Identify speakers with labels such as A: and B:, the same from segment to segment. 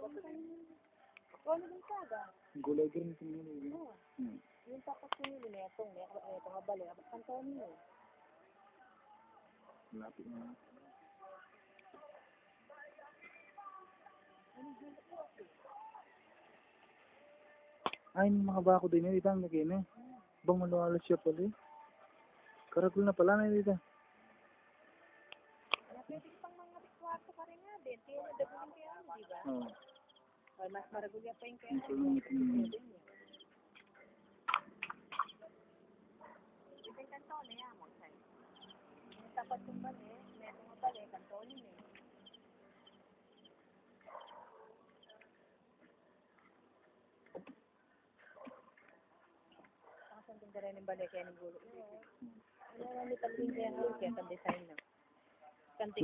A: Ako ano din sada?
B: Gulay green sa mga
A: Oo. Yung tapos yung linetong, itong abali, kanto niyo.
B: lapit na. Ay, mga bako din yun. Ito ang lagay na. Bang maluhalas siya pala eh. Karagol na pala na dito.
A: Pwede pang mga kwarto ka rin nga din. Kaya nadagulin kaya ano, di ba?
B: Oo.
A: Ay, mas maragulya pa yung kaya
B: Ang salungit mo.
A: Ito yung kanto na yan mo, sa'yo. Yung tapat yung bali, meron mo bali, kanto yun eh. Saan din ka rin yung bali kaya ng gulo? Ano naman yung talwin kaya nga kaya ang design na.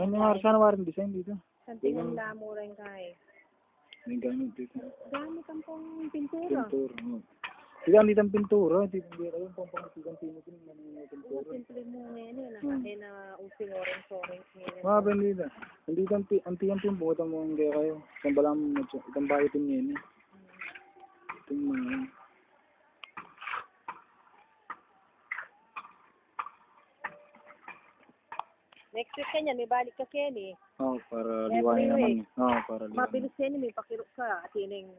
B: Ano yung sana waring design dito?
A: Kantingan na mura yung kaya.
B: May gamit dito.
A: Gamit ang pang pintura.
B: Pintura. Hindi ang ditang pintura. Hindi ang pang-pangasigang pintura.
A: Oo, simple mo ngayon yun. Nakakaya na using orange ngayon.
B: Mga bandida. Hindi ang tiyang pinbutan mo ang kaya kayo. Isang balang itang bayatin ngayon eh. Itong mga.
A: Next week ka niya, may balik ka Kenny.
B: Oo, para liwain naman. Oo, para liwain.
A: Mabilis Kenny, may pakirok ka. At yun yung